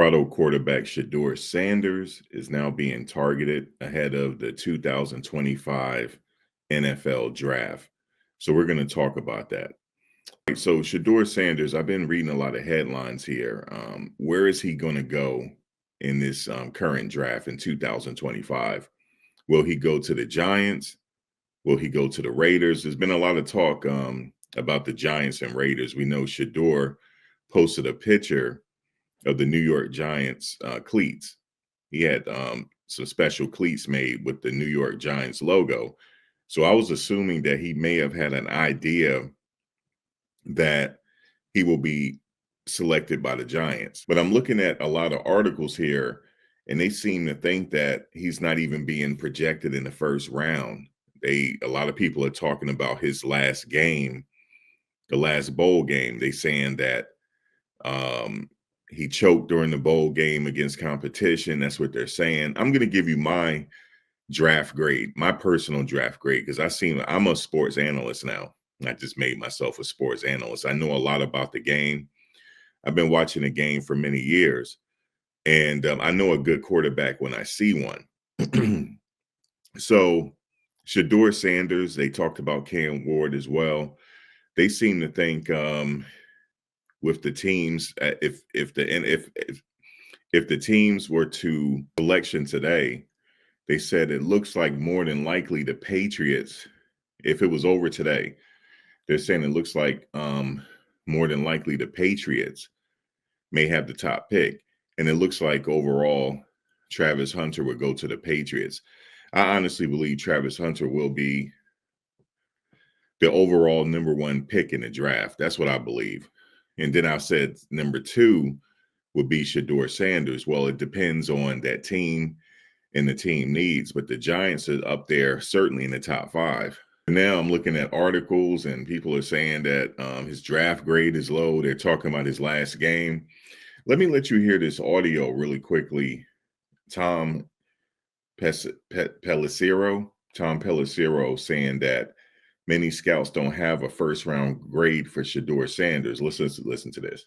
Colorado quarterback Shedeur Sanders is now being targeted ahead of the 2025 NFL draft. So we're going to talk about that. So Shedeur Sanders, I've been reading a lot of headlines here. Where is he going to go in this current draft in 2025? Will he go to the Giants? Will he go to the Raiders? There's been a lot of talk about the Giants and Raiders. We know Shedeur posted a picture of the New York Giants cleats. He had some special cleats made with the New York Giants logo. So I was assuming that he may have had an idea that he will be selected by the Giants. But I'm looking at a lot of articles here, and they seem to think that he's not even being projected in the first round. A lot of people are talking about his last game, the last bowl game. They saying that he choked during the bowl game against competition. That's what they're saying. I'm going to give you my draft grade, my personal draft grade, because I'm a sports analyst now. I just made myself a sports analyst. I know a lot about the game. I've been watching the game for many years, and I know a good quarterback when I see one. So Shedeur Sanders, they talked about Cam Ward as well. They seem to think with the teams, if the teams were to election today, they said it looks like more than likely the Patriots, if it was over today, they're saying it looks like more than likely the Patriots may have the top pick. And it looks like overall Travis Hunter would go to the Patriots. I honestly believe Travis Hunter will be the overall number one pick in the draft. That's what I believe. And then I said number two would be Shedeur Sanders. Well, it depends on that team and the team needs, but the Giants are up there certainly in the top five. Now I'm looking at articles and people are saying that his draft grade is low. They're talking about his last game. Let me let you hear this audio really quickly. Tom Pelissero saying that many scouts don't have a first round grade for Shedeur Sanders. Listen to this.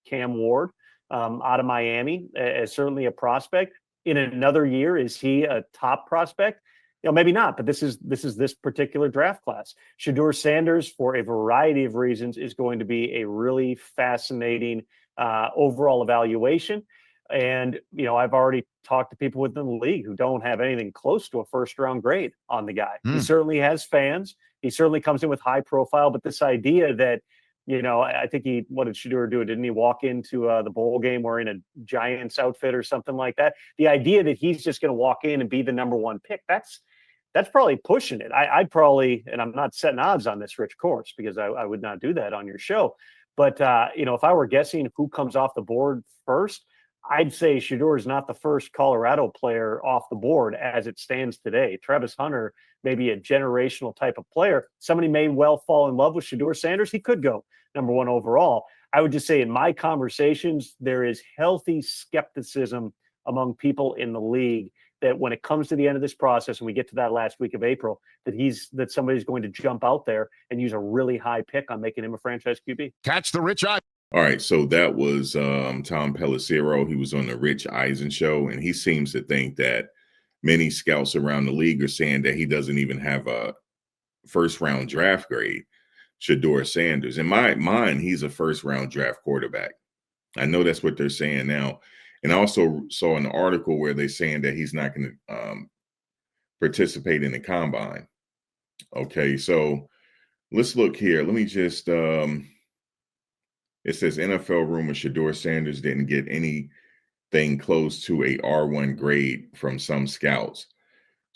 Cam Ward out of Miami is certainly a prospect. In another year, is he a top prospect? Maybe not, but this is this particular draft class. Shedeur Sanders, for a variety of reasons, is going to be a really fascinating overall evaluation. And, I've already talked to people within the league who don't have anything close to a first round grade on the guy. He certainly has fans. He certainly comes in with high profile, but this idea that, I think what did Shedeur do? Didn't he walk into the bowl game wearing a Giants outfit or something like that? The idea that he's just going to walk in and be the number one pick, that's probably pushing it. I'd probably, and I'm not setting odds on this, Rich, course, because I would not do that on your show. But, if I were guessing who comes off the board first, I'd say Shedeur is not the first Colorado player off the board as it stands today. Travis Hunter may be a generational type of player. Somebody may well fall in love with Shedeur Sanders. He could go number one overall. I would just say in my conversations, there is healthy skepticism among people in the league that when it comes to the end of this process and we get to that last week of April, that somebody's going to jump out there and use a really high pick on making him a franchise QB. Catch the Rich Eisen. All right, so that was Tom Pelissero. He was on the Rich Eisen show, and he seems to think that many scouts around the league are saying that he doesn't even have a first-round draft grade, Shedeur Sanders. In my mind, he's a first-round draft quarterback. I know that's what they're saying now. And I also saw an article where they're saying that he's not going to participate in the combine. Okay, so let's look here. Let me just... it says NFL rumor Shedeur Sanders didn't get anything close to a R1 grade from some scouts.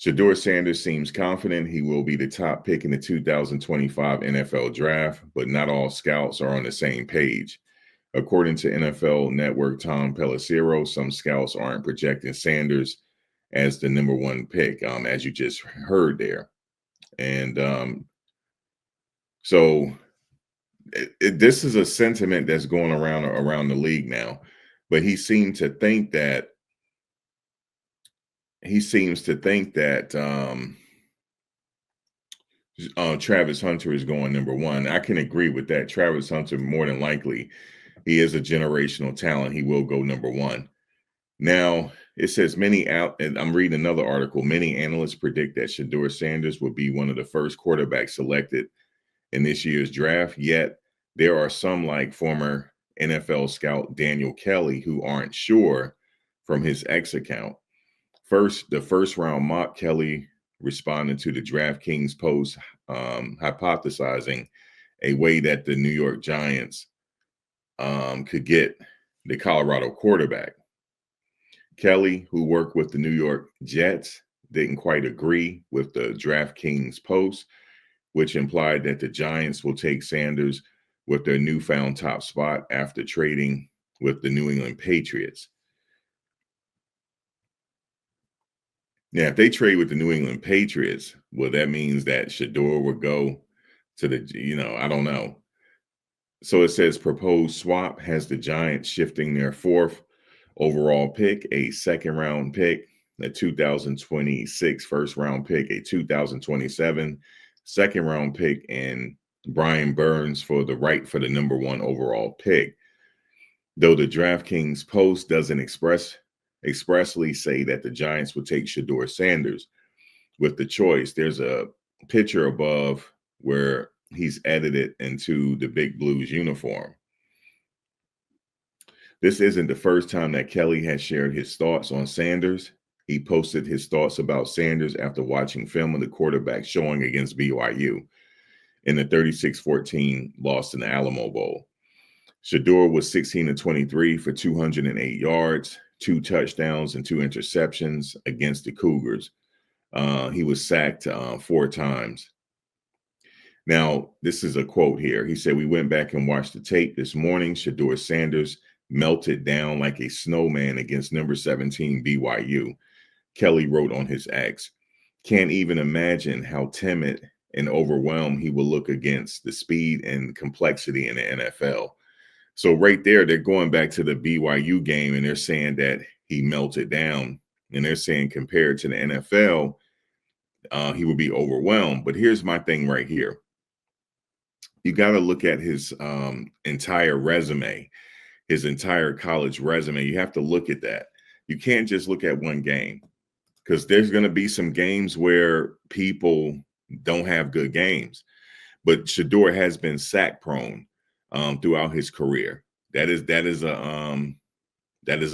Shedeur Sanders seems confident he will be the top pick in the 2025 NFL draft, but not all scouts are on the same page. According to NFL Network Tom Pelissero, some scouts aren't projecting Sanders as the number one pick, as you just heard there. And so this is a sentiment that's going around the league now, but he seems to think that Travis Hunter is going number one. I can agree with that. Travis Hunter, more than likely, he is a generational talent. He will go number one. Now, it says many out, and I'm reading another article. Many analysts predict that Shedeur Sanders will be one of the first quarterbacks selected in this year's draft. Yet, there are some, like former NFL scout Daniel Kelly, who aren't sure from his X account. The first round mock, Kelly responded to the DraftKings post, hypothesizing a way that the New York Giants could get the Colorado quarterback. Kelly, who worked with the New York Jets, didn't quite agree with the DraftKings post, which implied that the Giants will take Sanders with their newfound top spot after trading with the New England Patriots. Now, if they trade with the New England Patriots, well, that means that Shedeur would go to the, I don't know. So it says proposed swap has the Giants shifting their fourth overall pick, a second round pick, a 2026 first round pick, a 2027 second round pick, and Brian Burns for the number one overall pick. Though the DraftKings post doesn't expressly say that the Giants would take Shedeur Sanders with the choice, there's a picture above where he's edited into the Big Blues uniform. This isn't the first time that Kelly has shared his thoughts on Sanders. He posted his thoughts about Sanders after watching film of the quarterback showing against BYU in the 36-14 loss in the Alamo Bowl. Shedeur was 16-23 for 208 yards, 2 touchdowns, and 2 interceptions against the Cougars. He was sacked 4 times. Now, this is a quote here. He said, "We went back and watched the tape this morning. Shedeur Sanders melted down like a snowman against number 17 BYU." Kelly wrote on his X, "Can't even imagine how timid and overwhelmed he will look against the speed and complexity in the NFL." So right there, they're going back to the BYU game and they're saying that he melted down. And they're saying compared to the NFL, he would be overwhelmed. But here's my thing right here. You got to look at his entire resume, his entire college resume. You have to look at that. You can't just look at one game, because there's going to be some games where people don't have good games. But Shedeur has been sack prone throughout his career. That is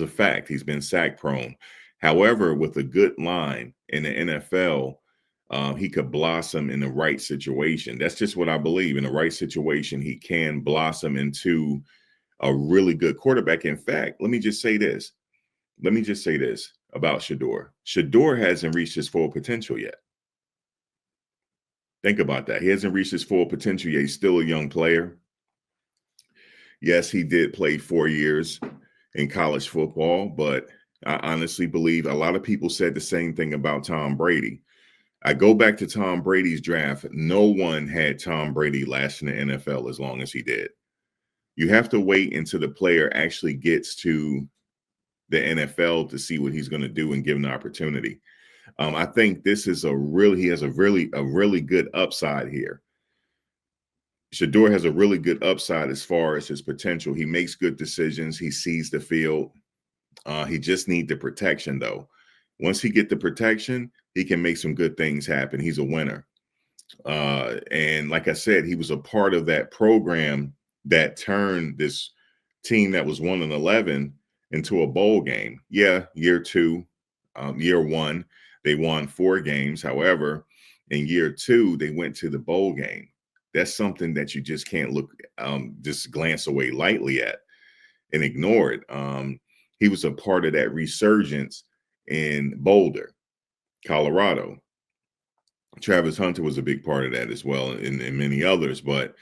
a fact. He's been sack prone. However, with a good line in the NFL, he could blossom in the right situation. That's just what I believe. In the right situation, he can blossom into a really good quarterback. In fact, let me just say this about Shedeur. Shedeur hasn't reached his full potential yet. Think about that. He hasn't reached his full potential yet. He's still a young player. Yes, he did play 4 years in college football, but I honestly believe a lot of people said the same thing about Tom Brady. I go back to Tom Brady's draft. No one had Tom Brady last in the NFL as long as he did. You have to wait until the player actually gets to the NFL to see what he's going to do and give him the opportunity. I think this is he has a really good upside here. Shedeur has a really good upside as far as his potential. He makes good decisions. He sees the field. He just needs the protection, though. Once he get the protection, he can make some good things happen. He's a winner. And like I said, he was a part of that program that turned this team that was 1-11 into a bowl game. Yeah, year 2, year 1, they won 4 games. However, in year 2, they went to the bowl game. That's something that you just can't just glance away lightly at and ignore it. He was a part of that resurgence in Boulder, Colorado. Travis Hunter was a big part of that as well, and many others. But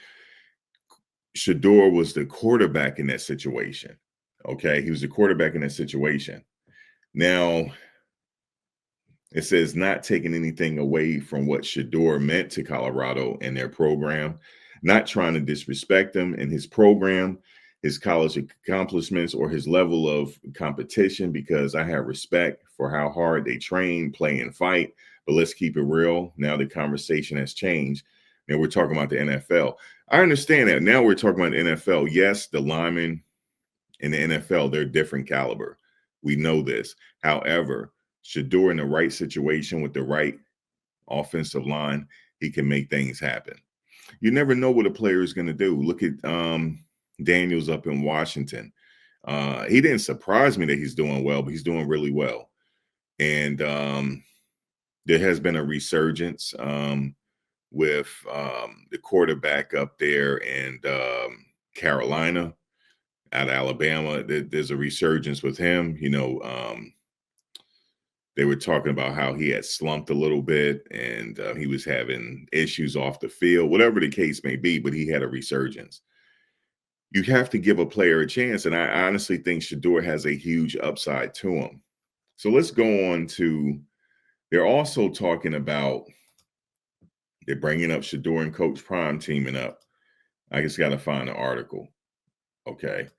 Shedeur was the quarterback in that situation. Okay, he was the quarterback in that situation. Now, it says not taking anything away from what Shedeur meant to Colorado and their program, not trying to disrespect him and his program, his college accomplishments, or his level of competition, because I have respect for how hard they train, play, and fight. But let's keep it real. Now the conversation has changed. Now we're talking about the NFL. I understand that. Now we're talking about the NFL. Yes, the linemen in the NFL, they're different caliber. We know this. However, Shedeur in the right situation with the right offensive line, he can make things happen. You never know what a player is going to do. Look at Daniels up in Washington. He didn't surprise me that he's doing well, but he's doing really well. And there has been a resurgence with the quarterback up there in Carolina, out of Alabama. There's a resurgence with him. They were talking about how he had slumped a little bit and he was having issues off the field, whatever the case may be, but he had a resurgence. You have to give a player a chance. And I honestly think Shedeur has a huge upside to him. So let's go on to, they're also talking about, they're bringing up Shedeur and Coach Prime teaming up. I just got to find an article. Okay.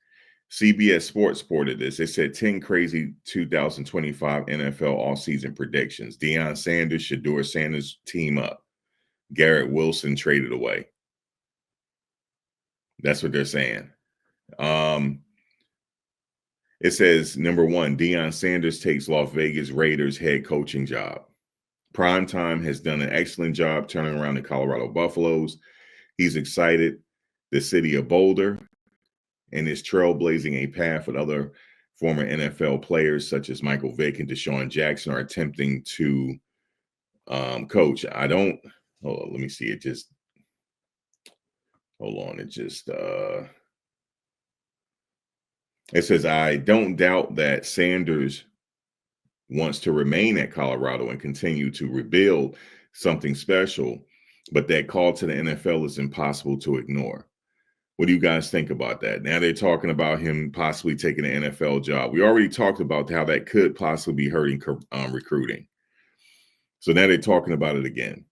CBS Sports reported this. It said 10 crazy 2025 NFL offseason predictions. Deion Sanders, Shedeur Sanders team up. Garrett Wilson traded away. That's what they're saying. It says, number one, Deion Sanders takes Las Vegas Raiders head coaching job. Primetime has done an excellent job turning around the Colorado Buffaloes. He's excited the city of Boulder and is trailblazing a path with other former NFL players such as Michael Vick and Deshaun Jackson are attempting to coach. Hold on, let me see. It says, I don't doubt that Sanders wants to remain at Colorado and continue to rebuild something special, but that call to the NFL is impossible to ignore. What do you guys think about that? Now they're talking about him possibly taking an NFL job. We already talked about how that could possibly be hurting recruiting. So now they're talking about it again.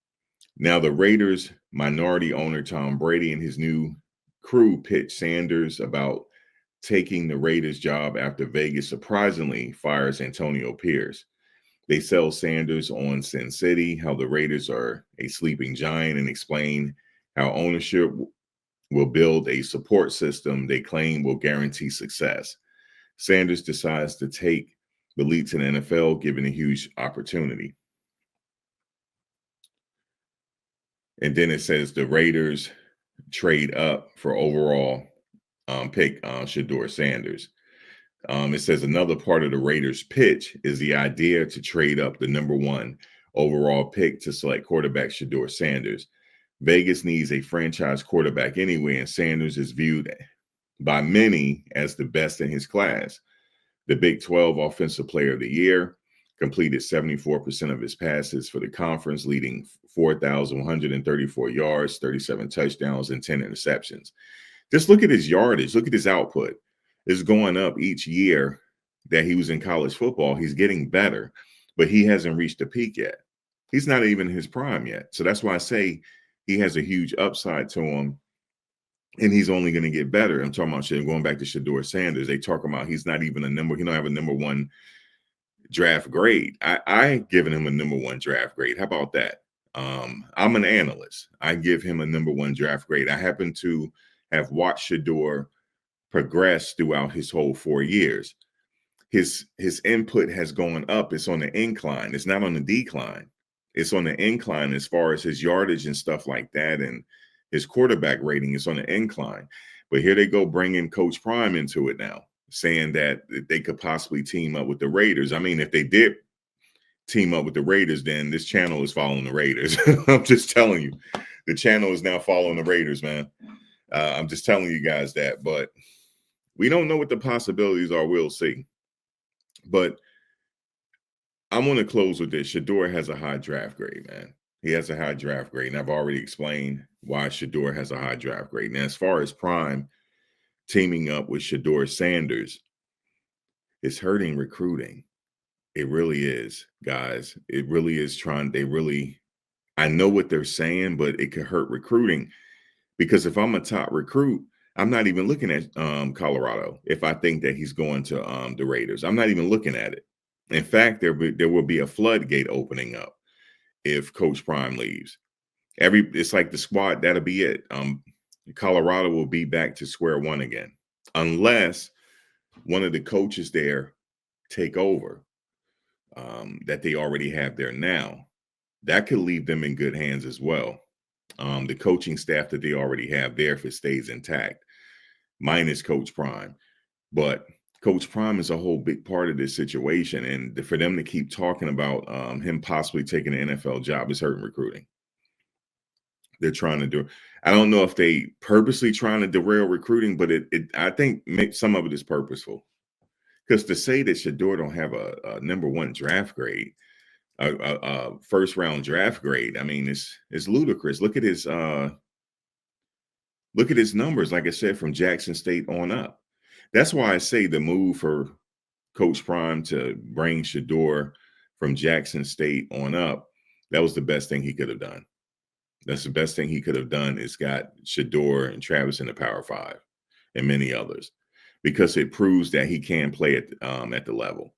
Now the Raiders minority owner Tom Brady and his new crew pitched Sanders about taking the Raiders job after Vegas surprisingly fires Antonio Pierce. They sell Sanders on Sin City, how the Raiders are a sleeping giant, and explain how ownership will build a support system they claim will guarantee success. Sanders decides to take the lead to the NFL, given a huge opportunity. And then it says the Raiders trade up for overall pick Shedeur Sanders. It says another part of the Raiders pitch is the idea to trade up the number one overall pick to select quarterback Shedeur Sanders. Vegas needs a franchise quarterback anyway, and Sanders is viewed by many as the best in his class. The Big 12 Offensive Player of the Year, completed 74% of his passes for the conference, leading 4,134 yards, 37 touchdowns, and 10 interceptions. Just look at his yardage. Look at his output. It's going up each year that he was in college football. He's getting better, but he hasn't reached the peak yet. He's not even in his prime yet. So that's why I say he has a huge upside to him, and he's only going to get better. I'm talking about going back to Shedeur Sanders. They talk about he's not even he don't have a number one draft grade. I given him a number one draft grade. How about that? I'm an analyst. I give him a number one draft grade. I happen to have watched Shedeur progress throughout his whole 4 years. His input has gone up. It's on the incline. It's not on the decline. It's on the incline as far as his yardage and stuff like that, and his quarterback rating is on the incline. But here they go bringing Coach Prime into it now, saying that they could possibly team up with the Raiders. I mean, if they did team up with the Raiders, then this channel is following the Raiders. I'm just telling you, the channel is now following the Raiders, man. I'm just telling you guys that, but we don't know what the possibilities are. We'll see. But I'm going to close with this. Shedeur has a high draft grade, man. He has a high draft grade, and I've already explained why Shedeur has a high draft grade. Now, as far as Prime teaming up with Shedeur Sanders, it's hurting recruiting. It really is, guys. It really is I know what they're saying, but it could hurt recruiting, because if I'm a top recruit, I'm not even looking at Colorado if I think that he's going to the Raiders. I'm not even looking at it. In fact, there will be a floodgate opening up if Coach Prime leaves. It's like the squad, that'll be it. Colorado will be back to square one again, unless one of the coaches there take over that they already have there now, that could leave them in good hands as well. The coaching staff that they already have there, if it stays intact, minus Coach Prime. But Coach Prime is a whole big part of this situation. And for them to keep talking about him possibly taking an NFL job is hurting recruiting. They're trying to do. I don't know if they purposely trying to derail recruiting, but I think some of it is purposeful. Because to say that Shedeur don't have a #1 draft grade, a first round draft grade, I mean, it's ludicrous. Look at his numbers. Like I said, from Jackson State on up. That's why I say the move for Coach Prime to bring Shedeur from Jackson State on up, that was the best thing he could have done. That's the best thing he could have done, is got Shedeur and Travis in the Power 5 and many others, because it proves that he can play at the level.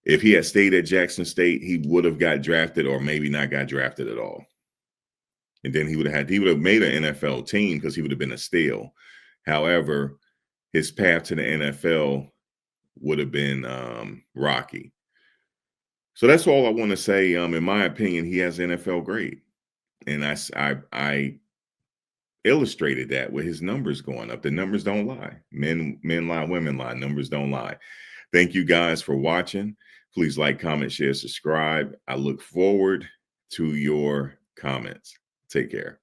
If he had stayed at Jackson State, he would have got drafted, or maybe not got drafted at all. And then he would have made an NFL team, because he would have been a steal. However, his path to the NFL would have been rocky. So that's all I want to say. In my opinion, he has NFL grade. And I illustrated that with his numbers going up. The numbers don't lie. Men lie, women lie. Numbers don't lie. Thank you guys for watching. Please like, comment, share, subscribe. I look forward to your comments. Take care.